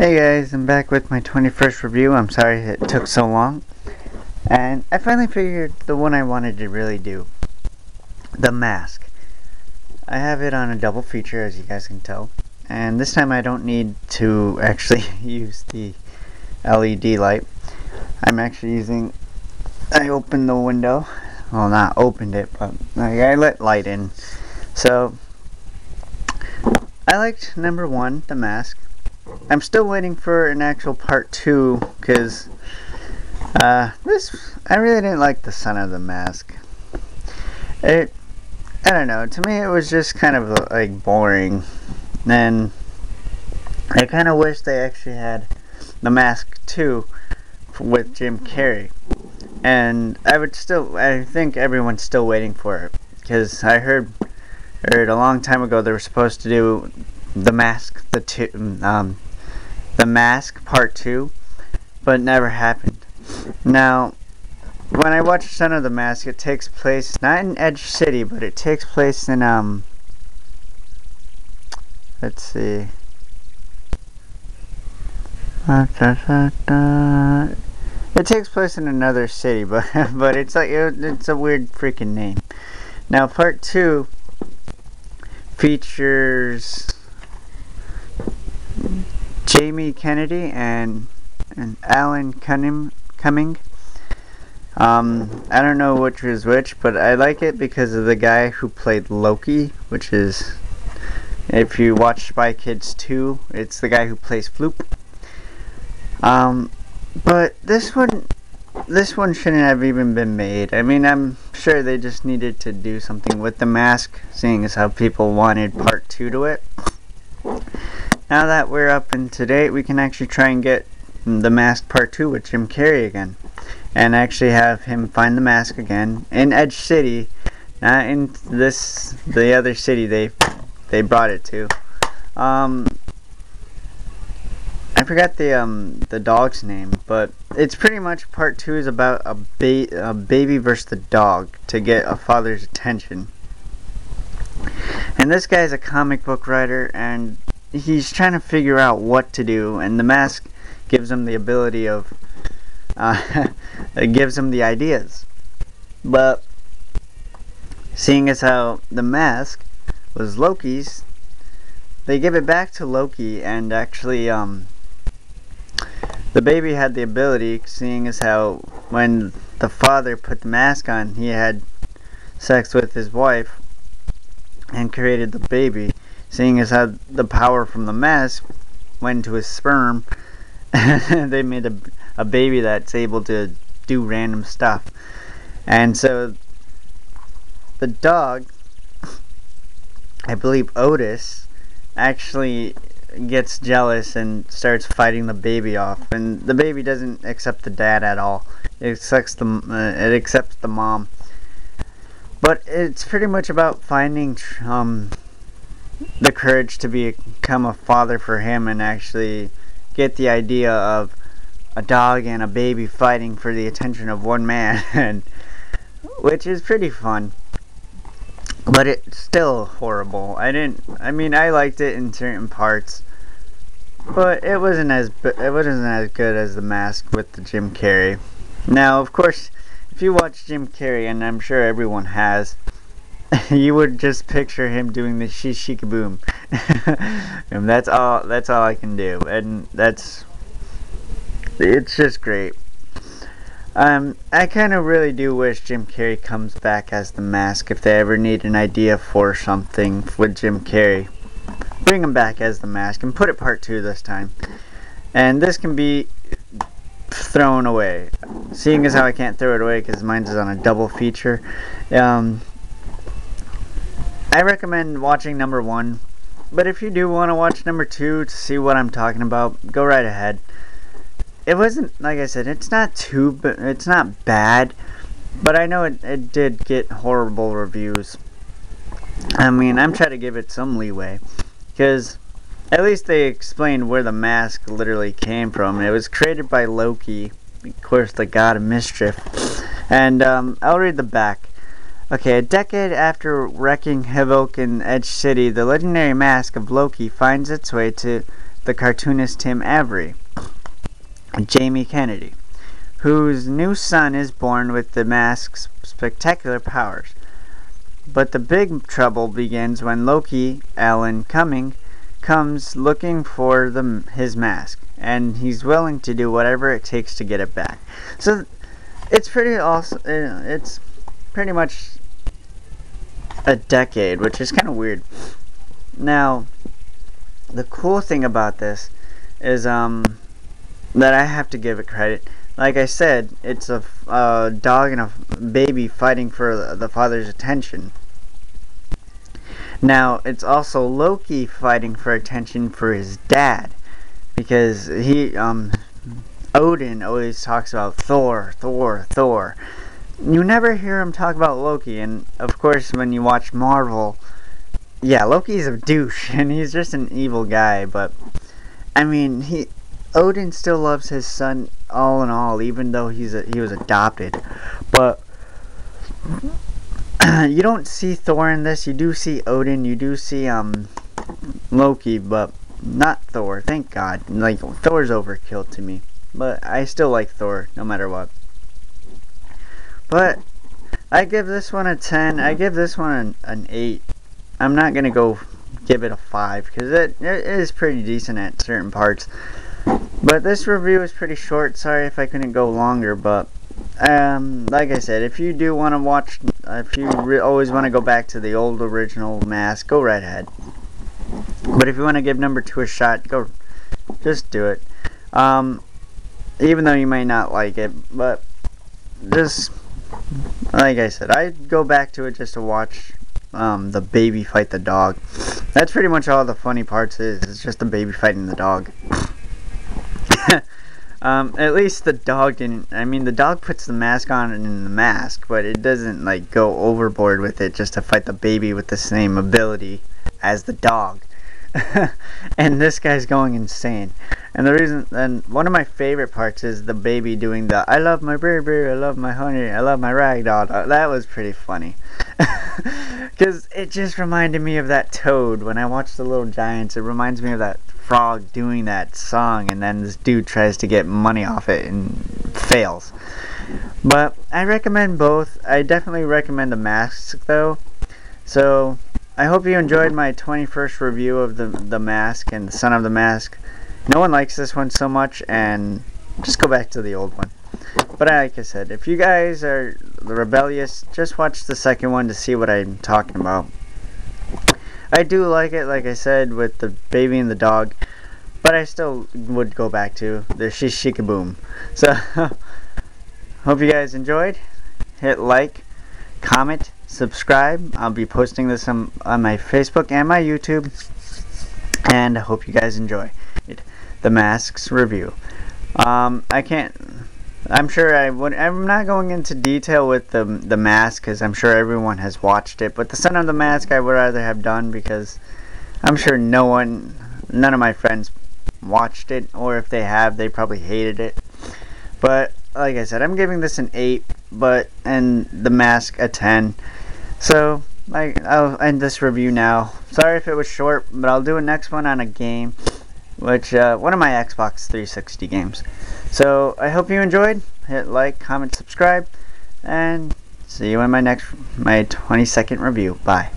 Hey guys, I'm back with my 21st review. I'm sorry it took so long. And I finally figured the one I wanted to really do. The Mask. I have it on a double feature, as you guys can tell. And this time I don't need to actually use the LED light. I'm actually using... I opened the window. Well, not opened it, but I let light in. So, I liked number 1, The Mask. I'm still waiting for an actual part 2 because I really didn't like the Son of the Mask. I don't know, to me it was just kind of like boring, and I kind of wish they actually had The Mask 2 with Jim Carrey, and I think everyone's still waiting for it, because I heard a long time ago they were supposed to do The Mask, The Mask Part 2, but it never happened. Now, when I watch Son of the Mask, it takes place not in Edge City, but it takes place in let's see. It takes place in another city, but it's like it's a weird freaking name. Now, Part 2 features Jamie Kennedy and Alan Cumming. I don't know which is which, but I like it because of the guy who played Loki, which is, if you watch Spy Kids 2, it's the guy who plays Floop. But this one shouldn't have even been made. I mean, I'm sure they just needed to do something with The Mask, seeing as how people wanted part 2 to it. Now that we're up and to date, we can actually try and get The Mask Part 2 with Jim Carrey again. And actually have him find the mask again in Edge City, not in the other city they brought it to. I forgot the dog's name, but it's pretty much Part 2 is about a baby versus the dog to get a father's attention. And this guy's a comic book writer, and he's trying to figure out what to do, and the mask gives him the ability of it gives him the ideas. But seeing as how the mask was Loki's, they give it back to Loki, and actually the baby had the ability, seeing as how when the father put the mask on, he had sex with his wife and created the baby. Seeing as how the power from the mask went to his sperm, they made a baby that's able to do random stuff. And so the dog, I believe Otis, actually gets jealous and starts fighting the baby off. And the baby doesn't accept the dad at all. It accepts the mom. But it's pretty much about finding the courage to become a father for him and actually get the idea of a dog and a baby fighting for the attention of one man, which is pretty fun. But it's still horrible. I liked it in certain parts, but it wasn't as good as The Mask with the Jim Carrey. Now, of course, if you watch Jim Carrey, and I'm sure everyone has, you would just picture him doing the shikaboom. And that's all I can do, and it's just great. I kind of really do wish Jim Carrey comes back as The Mask. If they ever need an idea for something with Jim Carrey, bring him back as The Mask and put it part 2 this time. And this can be thrown away, seeing as how I can't throw it away because mine is on a double feature. I recommend watching number 1, but if you do want to watch number 2 to see what I'm talking about, go right ahead. It wasn't, like I said, it's not bad, but I know it did get horrible reviews. I mean, I'm trying to give it some leeway, because at least they explained where the mask literally came from. It was created by Loki, of course, the god of mischief. And I'll read the back. Okay, a decade after wreaking havoc in Edge City, the legendary mask of Loki finds its way to the cartoonist Tim Avery, Jamie Kennedy, whose new son is born with the mask's spectacular powers. But the big trouble begins when Loki, Alan Cumming, comes looking for his mask, and he's willing to do whatever it takes to get it back. So it's pretty awesome. It's pretty much a decade, which is kind of weird. Now, the cool thing about this is that I have to give it credit. Like I said, it's a dog and a baby fighting for the father's attention. Now, it's also Loki fighting for attention for his dad, because Odin always talks about Thor, Thor, Thor. You never hear him talk about Loki, and of course when you watch Marvel, yeah, Loki's a douche, and he's just an evil guy, but, I mean, Odin still loves his son all in all, even though he was adopted. But you don't see Thor in this. You do see Odin. You do see Loki, but not Thor. Thank God. Like, Thor's overkill to me, but I still like Thor no matter what. But I give this one a 10. I give this one an 8. I'm not gonna go give it a 5 because it is pretty decent at certain parts. But this review is pretty short. Sorry if I couldn't go longer, but like I said, if you do want to watch, if you always want to go back to the old original Mask, go right ahead. But if you want to give number 2 a shot, just do it. Even though you might not like it, but just like I said, I'd go back to it just to watch the baby fight the dog. That's pretty much all the funny parts is. It's just the baby fighting the dog. At least the dog didn't. I mean, the dog puts the mask on in the mask, but it doesn't like go overboard with it just to fight the baby with the same ability as the dog. And this guy's going insane. And the reason, and one of my favorite parts is the baby doing the "I love my baby, I love my honey, I love my rag doll." That was pretty funny. Because it just reminded me of that Toad. When I watched The Little Giants, it reminds me of that frog doing that song, and then this dude tries to get money off it and fails. But I recommend both. I definitely recommend the Mask though. So I hope you enjoyed my 21st review of the Mask and the Son of the Mask. No one likes this one so much, and just go back to the old one. But like I said, if you guys are rebellious, just watch the second one to see what I'm talking about. I do like it, like I said, with the baby and the dog, but I still would go back to the Shikaboom. So, hope you guys enjoyed. Hit like, comment, subscribe. I'll be posting this on my Facebook and my YouTube. And I hope you guys enjoy the Masks review. I'm sure I'm not going into detail with the Mask because I'm sure everyone has watched it. But the Son of the Mask I would rather have done because I'm sure none of my friends watched it, or if they have, they probably hated it. But like I said, I'm giving this an 8, and the Mask a 10. So I'll end this review now. Sorry if it was short, but I'll do a next one on a game, which one of my Xbox 360 games. So I hope you enjoyed. Hit like, comment, subscribe, and see you in my 22nd review. Bye.